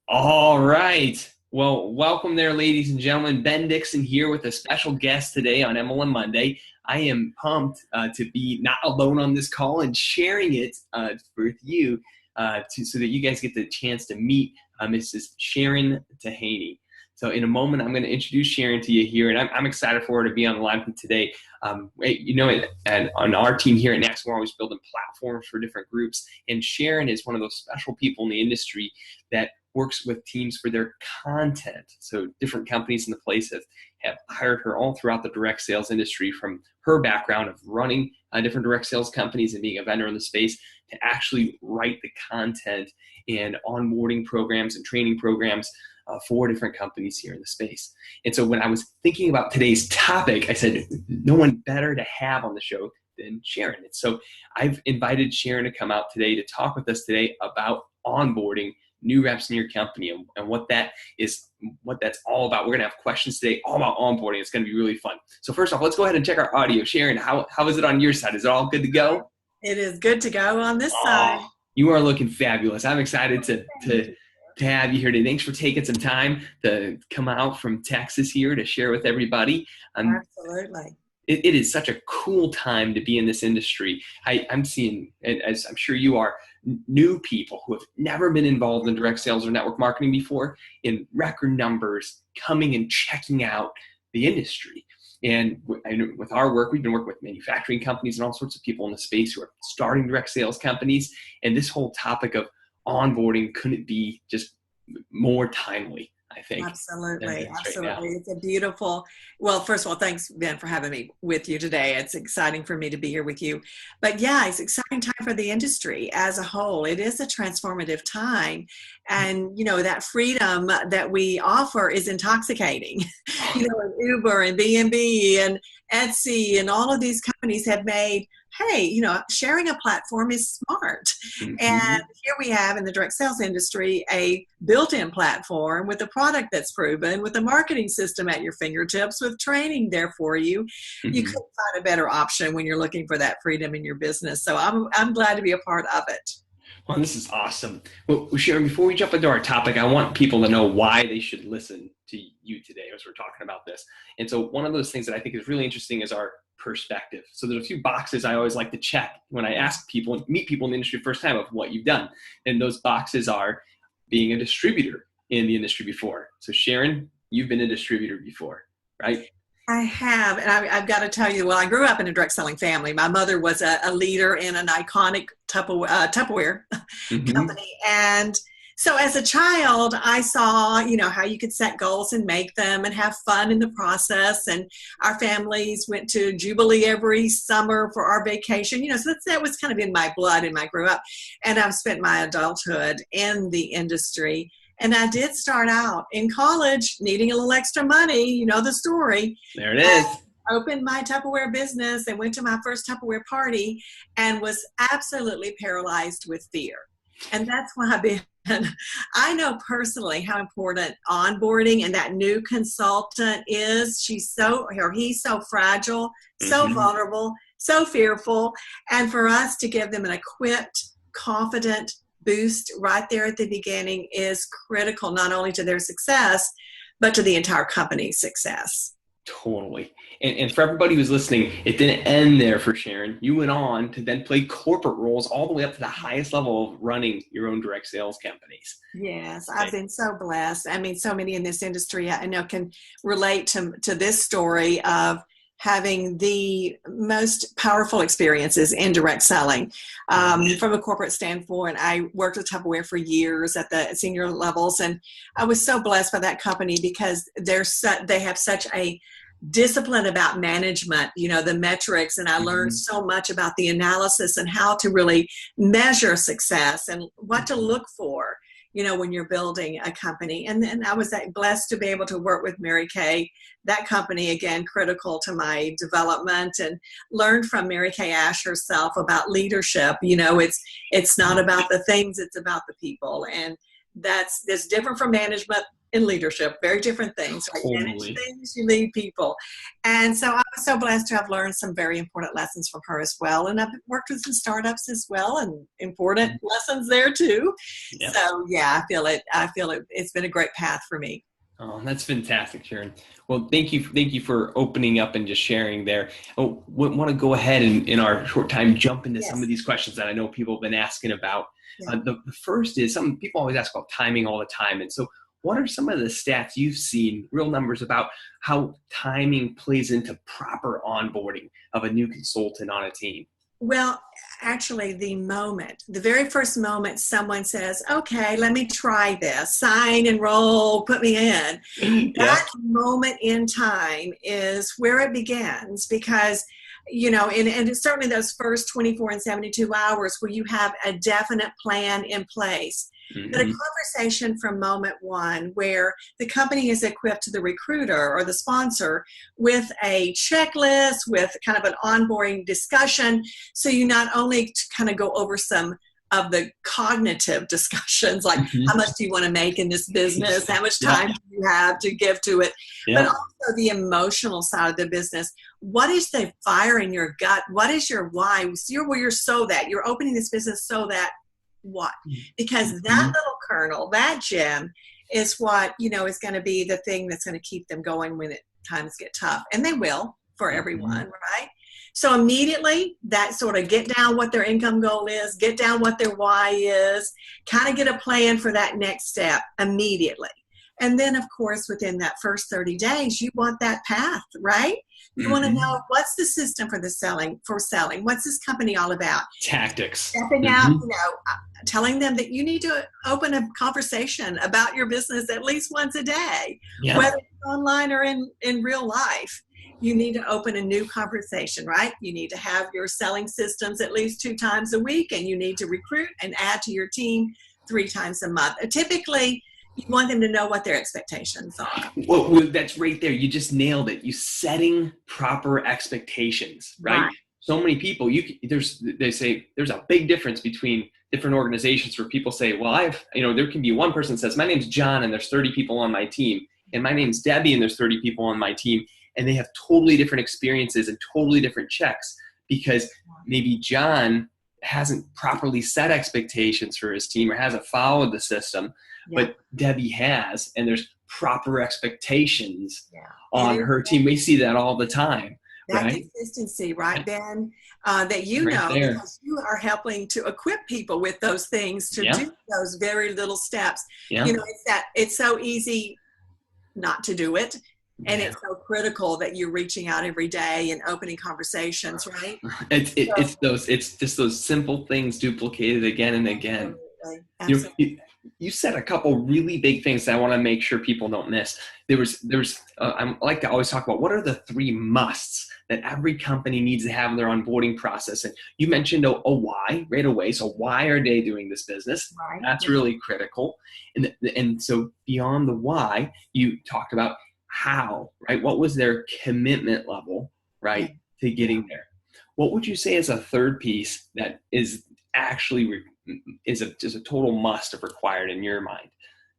All right. Well, welcome there, ladies and gentlemen. Ben Dixon here with a special guest today on MLM Monday. I am pumped to be not alone on this call and sharing it with you so that you guys get the chance to meet Mrs. Sharon Tahaney. So in a moment, I'm going to introduce Sharon to you here, and I'm excited for her to be on the line with me today. On our team here at NaXum, we're always building platforms for different groups, and Sharon is one of those special people in the industry that works with teams for their content. So different companies in the place have hired her all throughout the direct sales industry, from her background of running different direct sales companies and being a vendor in the space to actually write the content and onboarding programs and training programs for different companies here in the space. And so when I was thinking about today's topic, I said, no one better to have on the show than Sharon. And so I've invited Sharon to come out today to talk with us today about onboarding new reps in your company and what that's all about. We're going to have questions today all about onboarding. It's going to be really fun. So first off, let's go ahead and check our audio. Sharon, how is it on your side? Is it all good to go? It is good to go on this side. You are looking fabulous. I'm excited to have you here today. Thanks for taking some time to come out from Texas here to share with everybody. Absolutely. It is such a cool time to be in this industry. I'm seeing, as I'm sure you are, new people who have never been involved in direct sales or network marketing before in record numbers coming and checking out the industry. And with our work, we've been working with manufacturing companies and all sorts of people in the space who are starting direct sales companies. And this whole topic of onboarding couldn't be just more timely, I think. Absolutely. Absolutely. It's a beautiful, well, first of all, thanks, Ben, for having me with you today. It's exciting for me to be here with you. But yeah, it's an exciting time for the industry as a whole. It is a transformative time. And, that freedom that we offer is intoxicating. Uber and B&B and Etsy and all of these companies have made, hey, sharing a platform is smart. Mm-hmm. And here we have in the direct sales industry a built-in platform with a product that's proven, with a marketing system at your fingertips, with training there for you. Mm-hmm. You couldn't find a better option when you're looking for that freedom in your business. So I'm glad to be a part of it. Well, this is awesome. Well, Sharon, before we jump into our topic, I want people to know why they should listen to you today as we're talking about this. And so one of those things that I think is really interesting is our perspective. So there's a few boxes I always like to check when I ask people and meet people in the industry first time of what you've done. And those boxes are being a distributor in the industry before. So Sharon, you've been a distributor before, right? I have, and I've got to tell you, well, I grew up in a direct selling family. My mother was a leader in an iconic Tupperware Mm-hmm. company. And so as a child, I saw, how you could set goals and make them and have fun in the process. And our families went to Jubilee every summer for our vacation, so that was kind of in my blood and I grew up. And I've spent my adulthood in the industry. And I did start out in college needing a little extra money. You know the story. There it is. Opened my Tupperware business and went to my first Tupperware party and was absolutely paralyzed with fear. And that's why I know personally how important onboarding and that new consultant is. He's so fragile, so vulnerable, so fearful. And for us to give them an equipped, confident boost right there at the beginning is critical, not only to their success, but to the entire company's success. Totally. And for everybody who's listening, it didn't end there for Sharon. You went on to then play corporate roles all the way up to the highest level of running your own direct sales companies. Yes, I've been so blessed. I mean, so many in this industry I know can relate to this story of having the most powerful experiences in direct selling. From a corporate standpoint, I worked with Tupperware for years at the senior levels, and I was so blessed by that company because they have such a discipline about management, the metrics, and I learned so much about the analysis and how to really measure success and what to look for, when you're building a company. And then I was blessed to be able to work with Mary Kay, that company, again, critical to my development, and learned from Mary Kay Ash herself about leadership. It's not about the things, it's about the people. And That's different from management and leadership. Very different things. Right? Totally. Manage things, you lead people. And so I was so blessed to have learned some very important lessons from her as well. And I've worked with some startups as well, and important lessons there too. Yeah. So yeah, I feel it. It's been a great path for me. Oh, that's fantastic, Sharon. Well, thank you for opening up and just sharing there. Oh, want to go ahead and in our short time jump into some of these questions that I know people have been asking about. Yeah. The first is, some people always ask about timing all the time. And so what are some of the stats you've seen, real numbers, about how timing plays into proper onboarding of a new consultant on a team? Well, actually, the very first moment someone says, okay, let me try this, sign, enroll, put me in, that moment in time is where it begins, because, and it's certainly those first 24 and 72 hours where you have a definite plan in place. Mm-hmm. But a conversation from moment one where the company is equipped the recruiter or the sponsor with a checklist, with kind of an onboarding discussion. So you not only kind of go over some of the cognitive discussions, like how much do you want to make in this business? How much time do you have to give to it? But also the emotional side of the business. What is the fire in your gut? What is your why? You're opening this business so that what? Because that little kernel, that gem, is what is going to be the thing that's going to keep them going when times get tough, and they will for everyone, right? So immediately, that sort of get down what their income goal is, get down what their why is, kind of get a plan for that next step immediately. And then, of course, within that first 30 days, you want that path, right? You want to know, what's the system for selling. What's this company all about? Tactics. Stepping out, telling them that you need to open a conversation about your business at least once a day, whether it's online or in real life. You need to open a new conversation, right? You need to have your selling systems at least 2 times a week, and you need to recruit and add to your team 3 times a month. Typically, you want them to know what their expectations are. Well, that's right there. You just nailed it. You setting proper expectations, right? So many people, they say there's a big difference between different organizations where people say, well, there can be one person that says, my name's John and there's 30 people on my team, and my name's Debbie and there's 30 people on my team, and they have totally different experiences and totally different checks, because maybe John hasn't properly set expectations for his team or hasn't followed the system. But Debbie has, and there's proper expectations on her team. We see that all the time. That consistency, right, Ben? That because you are helping to equip people with those things to do those very little steps. It's so easy not to do it. And it's so critical that you're reaching out every day and opening conversations, right? It's just those simple things duplicated again and again. Absolutely. You said a couple really big things that I want to make sure people don't miss. I like to always talk about, what are the 3 musts that every company needs to have in their onboarding process. And you mentioned a why right away. So why are they doing this business? Right. That's really critical. And so beyond the why, you talked about how, right? What was their commitment level, right, to getting there? What would you say is a third piece that is actually just a total must of required in your mind,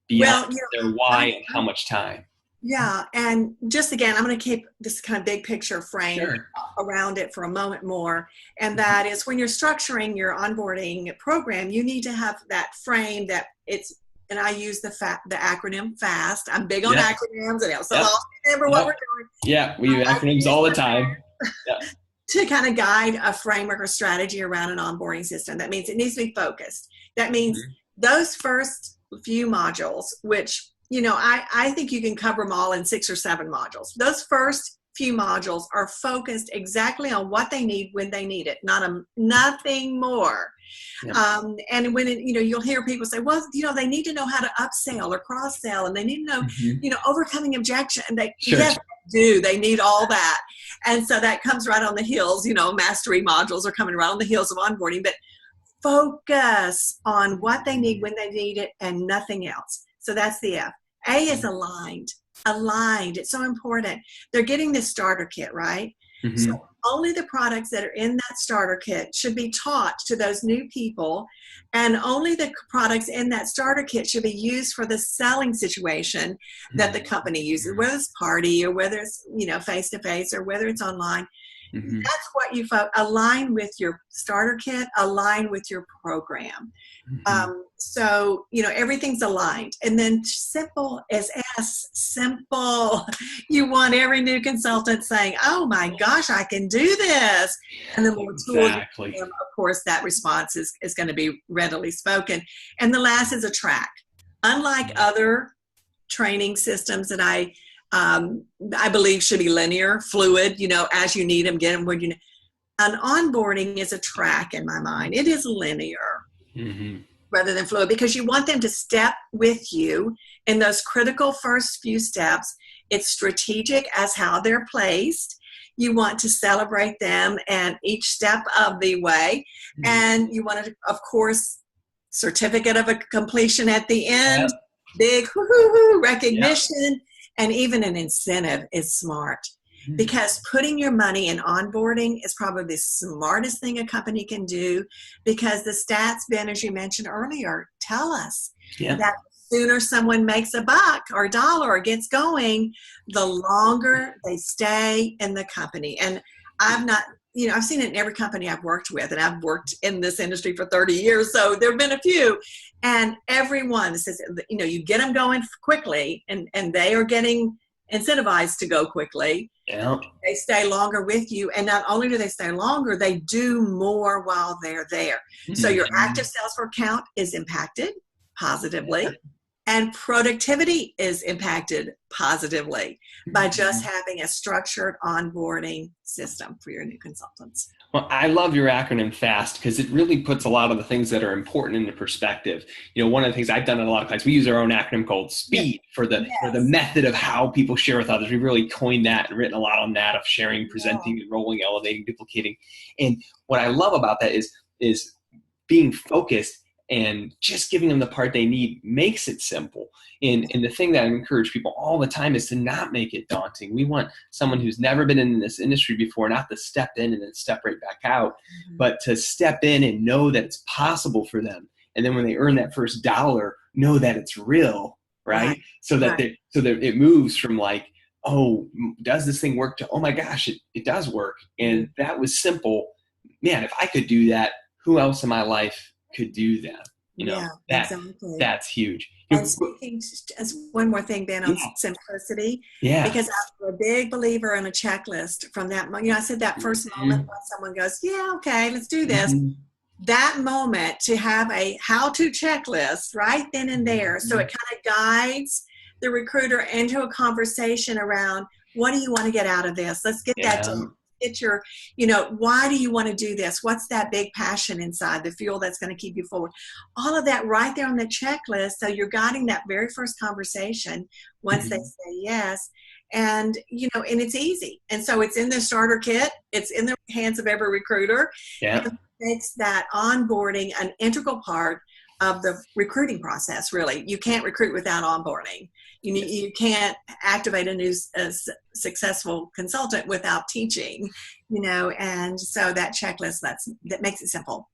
beyond their why and how much time? Yeah, and just again, I'm going to keep this kind of big picture frame around it for a moment more, and that is, when you're structuring your onboarding program, you need to have that frame that and I use the acronym FAST. I'm big on acronyms, and so I'll remember what we're doing. Yeah, we use acronyms all the time. To kind of guide a framework or strategy around an onboarding system. That means it needs to be focused. That means those first few modules, which, I think you can cover them all in 6 or 7 modules. Those first few modules are focused exactly on what they need when they need it, nothing more. And when you'll hear people say, well, they need to know how to upsell or cross sell, and they need to know, overcoming objection. Yes, they do. They need all that. And so that comes right on the heels, mastery modules are coming right on the heels of onboarding, but focus on what they need when they need it and nothing else. So that's the F. A is aligned. It's so important. They're getting this starter kit, right? So Mm-hmm. only the products that are in that starter kit should be taught to those new people, and only the products in that starter kit should be used for the selling situation that the company uses, whether it's party or whether it's, face to face or whether it's online. Mm-hmm. That's what you align with your starter kit, align with your program. Mm-hmm. So, everything's aligned. And then simple as S, simple. You want every new consultant saying, oh my gosh, I can do this. And the more tools, Exactly. of course, that response is going to be readily spoken. And the last is a track. Unlike other training systems that I believe should be linear, fluid, as you need them, get them where you need. An onboarding is a track in my mind. It is linear. Mm-hmm. Rather than fluid, because you want them to step with you in those critical first few steps. It's strategic as how they're placed. You want to celebrate them and each step of the way. Mm-hmm. And you want to, of course, certificate of a completion at the end, yep. Big woo-hoo-hoo recognition, yep. And even an incentive is smart. Because putting your money in onboarding is probably the smartest thing a company can do, because the stats, Ben, as you mentioned earlier, tell us that the sooner someone makes a buck or a dollar or gets going, the longer they stay in the company. And I've seen it in every company I've worked with, and I've worked in this industry for 30 years, so there have been a few. And everyone says, you get them going quickly, and they are getting incentivized to go quickly. Yeah. They stay longer with you, and not only do they stay longer, they do more while they're there. Mm-hmm. So your active Salesforce count is impacted positively, and productivity is impacted positively by just having a structured onboarding system for your new consultants. Well, I love your acronym FAST, because it really puts a lot of the things that are important into perspective. One of the things I've done in a lot of clients, we use our own acronym called SPEED for the method of how people share with others. We've really coined that and written a lot on that, of sharing, presenting, enrolling, elevating, duplicating. And what I love about that is being focused and just giving them the part they need makes it simple. And the thing that I encourage people all the time is to not make it daunting. We want someone who's never been in this industry before not to step in and then step right back out, but to step in and know that it's possible for them. And then when they earn that first dollar, know that it's real, right? So that it moves from like, oh, does this thing work, to, oh my gosh, it does work. And that was simple. Man, if I could do that, who else in my life could do that? Exactly. That's huge. And speaking, as one more thing, Ben, on simplicity, because I'm a big believer in a checklist from that. I said that first moment when someone goes, okay, let's do this. That moment to have a how-to checklist right then and there. So it kind of guides the recruiter into a conversation around, what do you want to get out of this? Let's get that done. Get your, why do you want to do this? What's that big passion inside, the fuel that's going to keep you forward? All of that right there on the checklist. So you're guiding that very first conversation once they say yes. And, and it's easy. And so it's in the starter kit. It's in the hands of every recruiter. Yeah. And it makes that onboarding an integral part of the recruiting process, really. You can't recruit without onboarding. You can't activate a new successful consultant without teaching, and so that checklist, that makes it simple.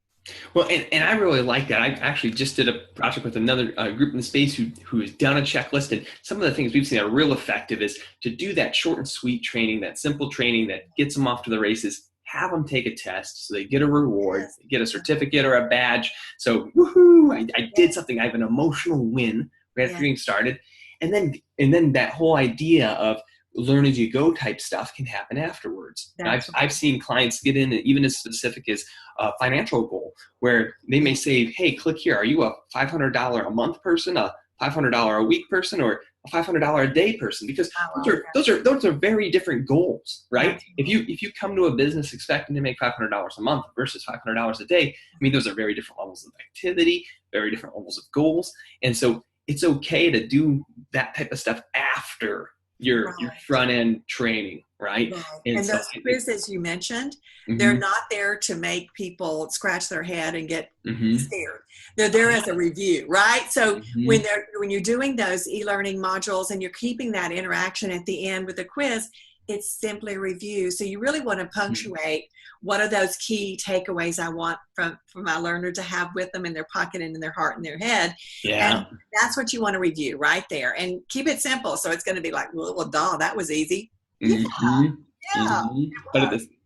Well, and I really like that. I actually just did a project with another group in the space who has done a checklist, and some of the things we've seen are real effective is to do that short and sweet training, that simple training that gets them off to the races. Have them take a test so they get a reward, get a certificate or a badge. So, woohoo, I did something. I have an emotional win right after getting started. And then that whole idea of learn as you go type stuff can happen afterwards. I've seen clients get in even as specific as a financial goal, where they may say, hey, click here. Are you a $500 a month person, a $500 a week person, or a $500 a day person? Because those are very different goals, right? If you come to a business expecting to make $500 a month versus $500 a day, I mean, those are very different levels of activity, very different levels of goals. And so it's okay to do that type of stuff after your front end training, right? And those quizzes you mentioned, they're not there to make people scratch their head and get scared. They're there as a review, right? So when you're doing those e-learning modules and you're keeping that interaction at the end with the quiz, it's simply a review. So you really want to punctuate what are those key takeaways I want from my learner to have with them in their pocket and in their heart and their head. Yeah. And that's what you want to review right there. And keep it simple. So it's going to be like, well duh, that was easy. Yeah.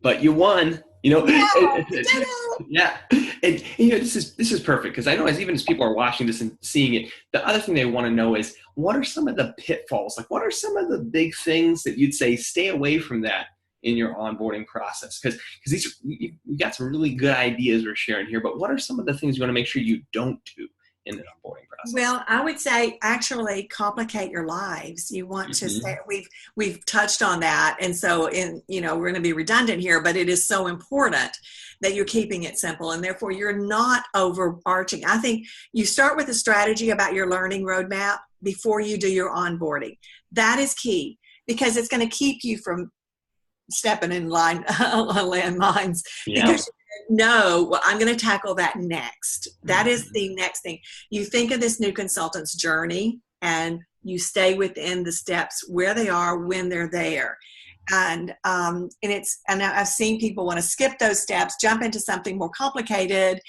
But you won. Yeah, you did it. Yeah. And this is perfect, because I know even as people are watching this and seeing it, the other thing they want to know is, what are some of the pitfalls? Like, what are some of the big things that you'd say stay away from that in your onboarding process? Because we got some really good ideas we're sharing here, but what are some of the things you want to make sure you don't do in the onboarding process? Well, I would say actually complicate your lives. You want to say, we've touched on that. And so we're going to be redundant here, but it is so important that you're keeping it simple, and therefore you're not overarching. I think you start with a strategy about your learning roadmap before you do your onboarding. That is key, because it's going to keep you from stepping in landmines. Yeah. Because well, I'm going to tackle that next. That is the next thing. You think of this new consultant's journey, and you stay within the steps where they are when they're there. And I've seen people want to skip those steps, jump into something more complicated.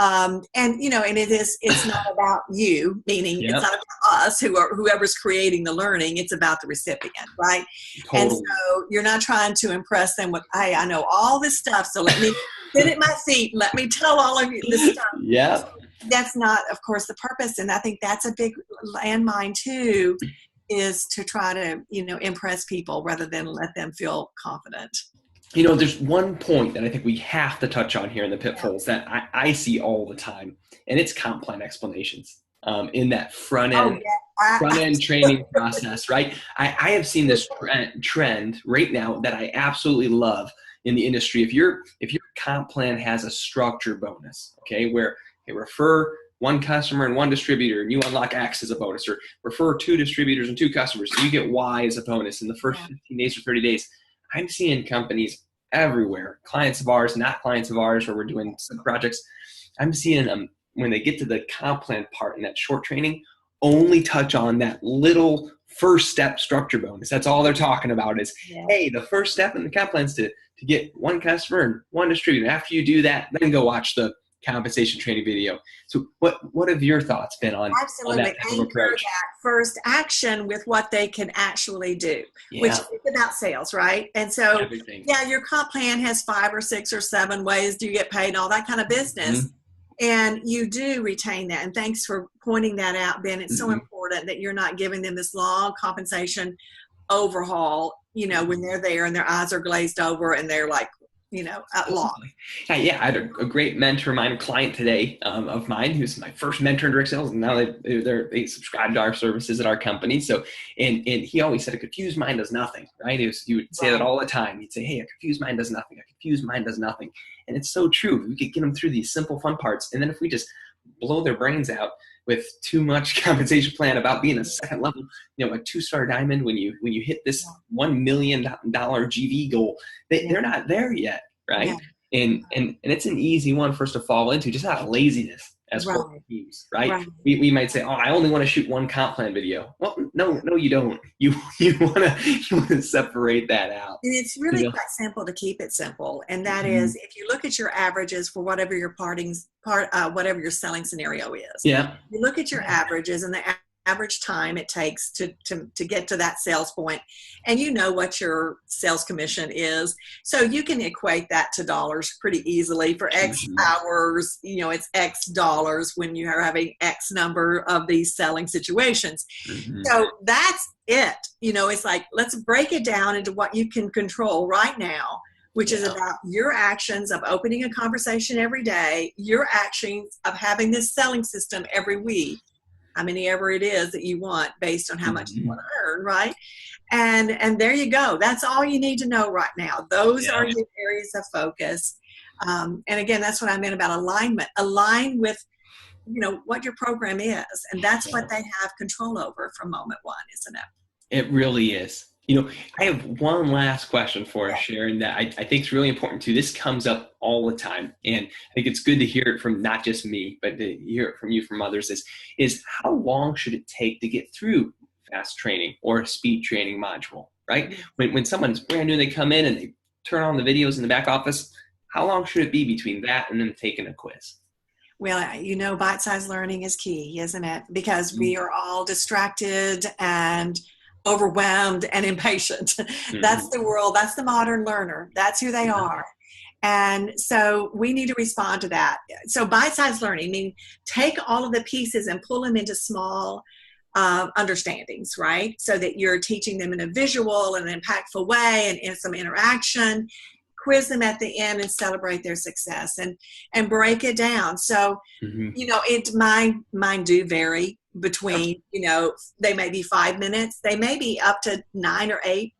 It's not about you, meaning it's not about us, whoever's creating the learning. It's about the recipient, right? Totally. And so you're not trying to impress them with, hey, I know all this stuff, so let me sit at my seat. Let me tell all of you this stuff. Yeah. That's not, of course, the purpose. And I think that's a big landmine too, is to try to, impress people rather than let them feel confident. There's one point that I think we have to touch on here in the pitfalls that I see all the time, and it's comp plan explanations in that front end training process, right? I have seen this trend right now that I absolutely love in the industry. If your comp plan has a structure bonus, okay, where they refer one customer and one distributor, and you unlock X as a bonus, or refer 2 distributors and 2 customers, and you get Y as a bonus in the first 15 days or 30 days. I'm seeing companies everywhere, clients of ours, not clients of ours, where we're doing some projects. I'm seeing them, when they get to the comp plan part in that short training, only touch on that little first step structure bonus. That's all they're talking about is, hey, the first step in the comp plan is to get 1 customer and 1 distributor. After you do that, then go watch the compensation training video. So what have your thoughts been on that type of approach? That first action with what they can actually do, which is about sales, right? And so your comp plan has 5 or 6 or 7 ways do you get paid and all that kind of business. And you do retain that. And thanks for pointing that out, Ben. It's so important that you're not giving them this long compensation overhaul, when they're there and their eyes are glazed over and they're like, at law. Yeah, I had a great mentor of mine, a client today of mine, who's my first mentor in direct sales, and now they subscribe to our services at our company. So, and he always said, a confused mind does nothing, right? He would say that all the time. He'd say, hey, a confused mind does nothing. A confused mind does nothing. And it's so true. We could get them through these simple, fun parts. And then if we just blow their brains out with too much compensation plan about being a second level, a 2-star diamond, when you hit this $1 million GV goal, they're not there yet, right? And it's an easy one for us to fall into, just out of laziness as corporate teams, right? We might say, oh, I only want to shoot 1 comp plan video. Well, no, you don't. You want to separate that out. And it's really quite simple to keep it simple. And that is, if you look at your averages for whatever your whatever your selling scenario is. Yeah. You look at your averages and the average time it takes to get to that sales point, and what your sales commission is, so you can equate that to dollars pretty easily. For X hours, it's X dollars when you are having X number of these selling situations. So that's it. It's like, let's break it down into what you can control right now, which is about your actions of opening a conversation every day, your actions of having this selling system every week, how many ever it is that you want based on how much you want to earn, right? And there you go. That's all you need to know right now. Those are your areas of focus. And again, that's what I meant about alignment. Align with, what your program is. And that's what they have control over from moment one, isn't it? It really is. I have one last question for us, Sharon, that I think is really important too. This comes up all the time, and I think it's good to hear it from not just me, but to hear it from you, from others, is how long should it take to get through fast training or a speed training module? right? When someone's brand new, they come in and they turn on the videos in the back office, how long should it be between that and them taking a quiz? Well, bite-sized learning is key, isn't it? Because we are all distracted and overwhelmed and impatient. That's the world. That's the modern learner. That's who they are. And so we need to respond to that. So bite-sized learning, I mean, take all of the pieces and pull them into small understandings, right? So that you're teaching them in a visual and impactful way and in some interaction. Quiz them at the end and celebrate their success and break it down. So, mine do vary between, they may be 5 minutes, they may be up to 9 or 8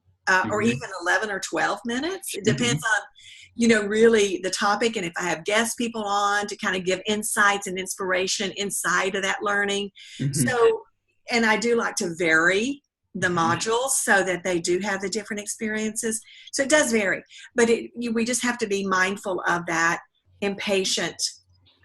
or even 11 or 12 minutes. It depends on, really the topic. And if I have guest people on to kind of give insights and inspiration inside of that learning. So, and I do like to vary the modules so that they do have the different experiences. So it does vary, but we just have to be mindful of that impatient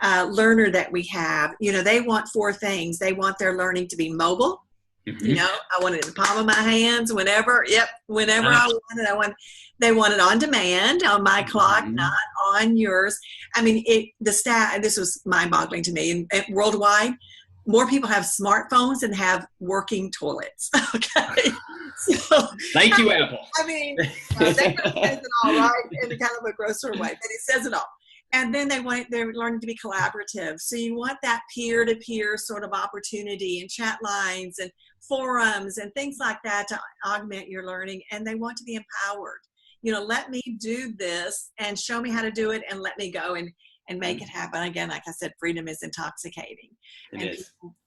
learner that we have. They want 4 things. They want their learning to be mobile. I want it in the palm of my hands whenever. Whenever I want it. They want it on demand on my clock, not on yours. I mean, this was mind-boggling to me. And worldwide, more people have smartphones than have working toilets. Okay. So, thank you, Apple. I mean, that says it all, right? In kind of a grosser way, but it says it all. And then they're learning to be collaborative. So you want that peer-to-peer sort of opportunity and chat lines and forums and things like that to augment your learning. And they want to be empowered. Let me do this and show me how to do it and let me go and make it happen. Again, like I said, freedom is intoxicating.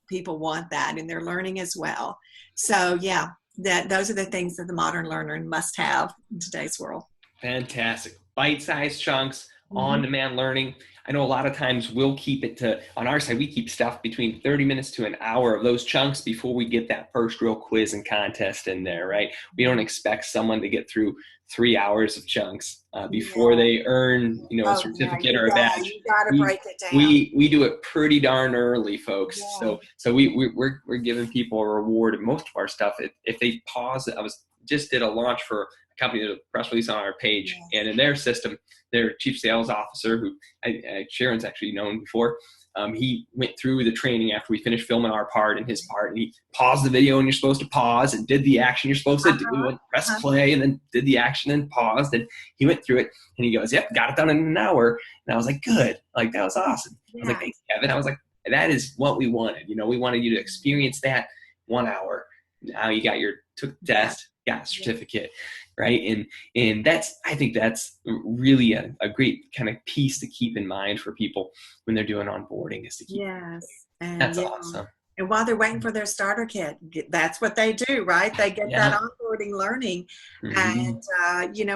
People want that in their learning as well. So yeah, those are the things that the modern learner must have in today's world. Fantastic. Bite-sized chunks, on-demand learning. I know a lot of times we'll keep it on our side, we keep stuff between 30 minutes to an hour of those chunks before we get that first real quiz and contest in there, right? We don't expect someone to get through 3 hours of chunks before they earn, a certificate or a badge. You got to break it down. We do it pretty darn early, folks. Yeah. So we're giving people a reward in most of our stuff if they pause. Just did a launch for a company, did a press release on our page, and in their system, their chief sales officer, who Sharon's actually known before, he went through the training after we finished filming our part and his part, and he paused the video and you're supposed to pause and did the action you're supposed to do and press play and then did the action and paused, and he went through it and he goes, yep, got it done in an hour. And I was like, good, like that was awesome. I was like, thanks, Kevin. I was like, that is what we wanted. We wanted you to experience that 1 hour. Now you took the test, got a certificate, right? And I think that's really a great kind of piece to keep in mind for people when they're doing onboarding, is to keep. That's awesome. And while they're waiting for their starter kit, that's what they do, right? They get that onboarding learning, and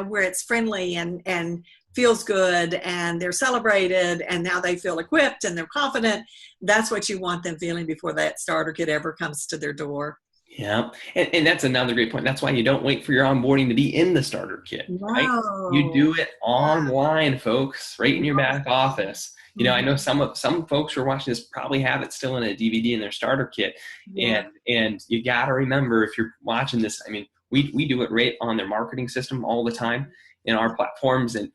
where it's friendly and feels good, and they're celebrated, and now they feel equipped and they're confident. That's what you want them feeling before that starter kit ever comes to their door. Yeah. And that's another great point. That's why you don't wait for your onboarding to be in the starter kit, right? You do it online, folks, right in your back office. I know some folks who are watching this probably have it still in a DVD in their starter kit. And you got to remember, if you're watching this, I mean, we do it right on their marketing system all the time in our platforms. And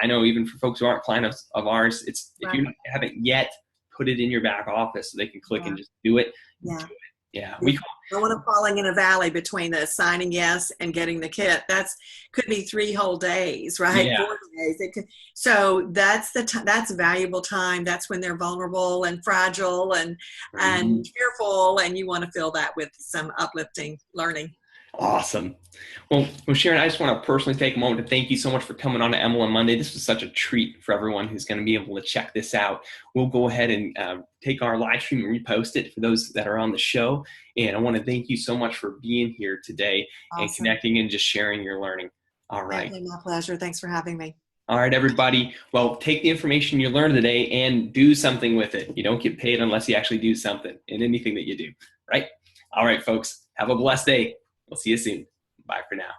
I know even for folks who aren't clients of ours, if you haven't yet put it in your back office so they can click and just do it. Do it. Yeah, I don't want to falling in a valley between the signing yes and getting the kit. That's could be 3 whole days, right? Yeah. 4 days. So that's that's valuable time. That's when they're vulnerable and fragile and fearful, and you want to fill that with some uplifting learning. Awesome. Well, Sharon, I just want to personally take a moment to thank you so much for coming on to MLM Monday. This was such a treat for everyone who's going to be able to check this out. We'll go ahead and take our live stream and repost it for those that are on the show. And I want to thank you so much for being here today and connecting and just sharing your learning. All right. My pleasure. Thanks for having me. All right, everybody. Well, take the information you learned today and do something with it. You don't get paid unless you actually do something in anything that you do, right? All right, folks. Have a blessed day. We'll see you soon. Bye for now.